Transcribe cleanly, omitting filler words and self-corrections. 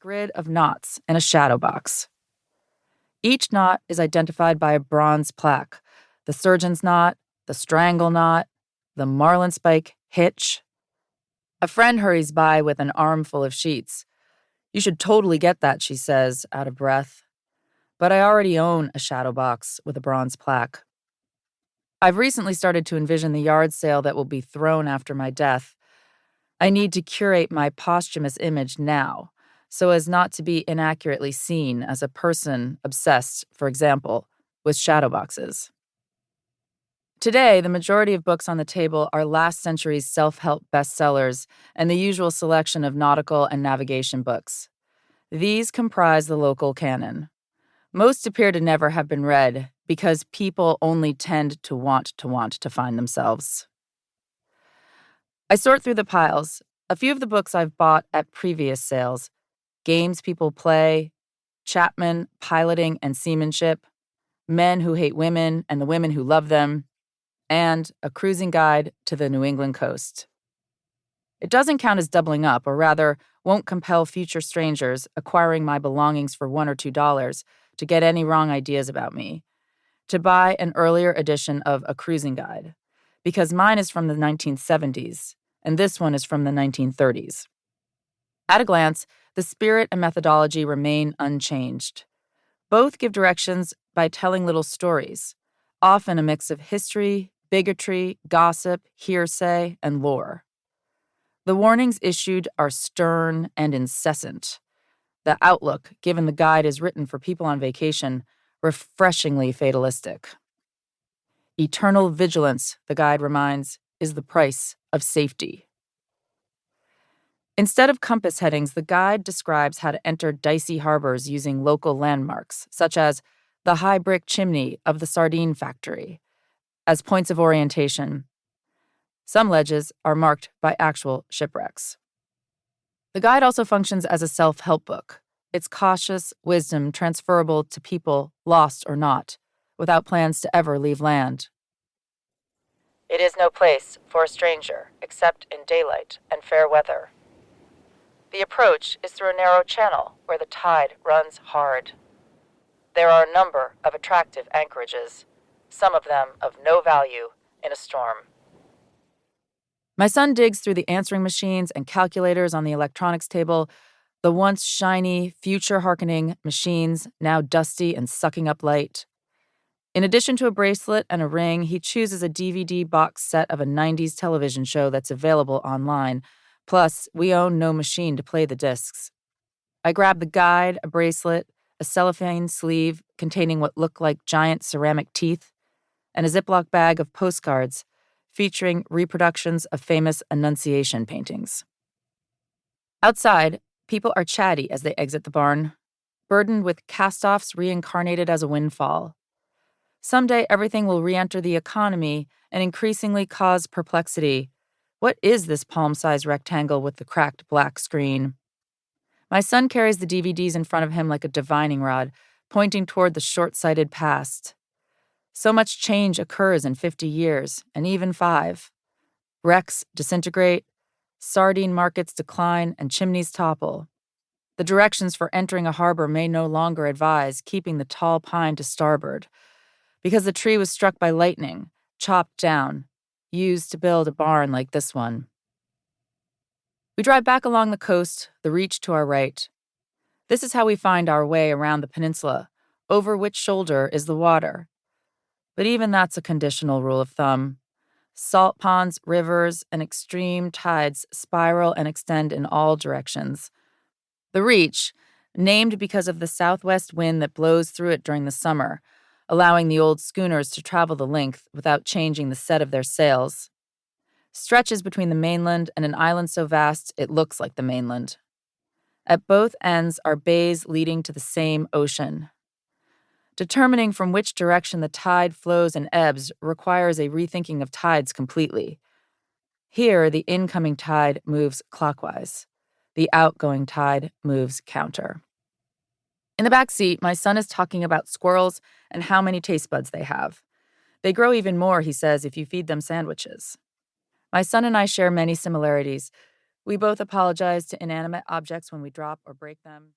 Grid of knots in a shadow box. Each knot is identified by a bronze plaque: the surgeon's knot, the strangle knot, the marlinspike hitch. A friend hurries by with an armful of sheets. "You should totally get that," she says, out of breath. But I already own a shadow box with a bronze plaque. I've recently started to envision the yard sale that will be thrown after my death. I need to curate my posthumous image now, so as not to be inaccurately seen as a person obsessed, for example, with shadow boxes. Today, the majority of books on the table are last century's self-help bestsellers and the usual selection of nautical and navigation books. These comprise the local canon. Most appear to never have been read because people only tend to want to find themselves. I sort through the piles. A few of the books I've bought at previous sales: Games People Play, Chapman, Piloting and Seamanship, Men Who Hate Women and the Women Who Love Them, and A Cruising Guide to the New England Coast. It doesn't count as doubling up, or rather, won't compel future strangers acquiring my belongings for $1 or $2 to get any wrong ideas about me, to buy an earlier edition of A Cruising Guide, because mine is from the 1970s, and this one is from the 1930s. At a glance, the spirit and methodology remain unchanged. Both give directions by telling little stories, often a mix of history, bigotry, gossip, hearsay, and lore. The warnings issued are stern and incessant. The outlook given the guide is written for people on vacation, refreshingly fatalistic. Eternal vigilance, the guide reminds, is the price of safety. Instead of compass headings, the guide describes how to enter dicey harbors using local landmarks, such as the high brick chimney of the sardine factory, as points of orientation. Some ledges are marked by actual shipwrecks. The guide also functions as a self-help book, its cautious wisdom transferable to people, lost or not, without plans to ever leave land. It is no place for a stranger, except in daylight and fair weather. The approach is through a narrow channel where the tide runs hard. There are a number of attractive anchorages, some of them of no value in a storm. My son digs through the answering machines and calculators on the electronics table, the once shiny, future-hearkening machines now dusty and sucking up light. In addition to a bracelet and a ring, he chooses a DVD box set of a 90s television show that's available online. Plus, we own no machine to play the discs. I grab the guide, a bracelet, a cellophane sleeve containing what look like giant ceramic teeth, and a Ziploc bag of postcards featuring reproductions of famous Annunciation paintings. Outside, people are chatty as they exit the barn, burdened with cast-offs reincarnated as a windfall. Someday everything will re-enter the economy and increasingly cause perplexity. What is this palm-sized rectangle with the cracked black screen? My son carries the DVDs in front of him like a divining rod, pointing toward the short-sighted past. So much change occurs in 50 years, and even 5. Wrecks disintegrate, sardine markets decline, and chimneys topple. The directions for entering a harbor may no longer advise keeping the tall pine to starboard, because the tree was struck by lightning, chopped down, used to build a barn like this one. We drive back along the coast, the reach to our right. This is how we find our way around the peninsula, over which shoulder is the water. But even that's a conditional rule of thumb. Salt ponds, rivers, and extreme tides spiral and extend in all directions. The reach, named because of the southwest wind that blows through it during the summer, allowing the old schooners to travel the length without changing the set of their sails, stretches between the mainland and an island so vast it looks like the mainland. At both ends are bays leading to the same ocean. Determining from which direction the tide flows and ebbs requires a rethinking of tides completely. Here, the incoming tide moves clockwise. The outgoing tide moves counter. In the back seat, my son is talking about squirrels and how many taste buds they have. They grow even more, he says, if you feed them sandwiches. My son and I share many similarities. We both apologize to inanimate objects when we drop or break them.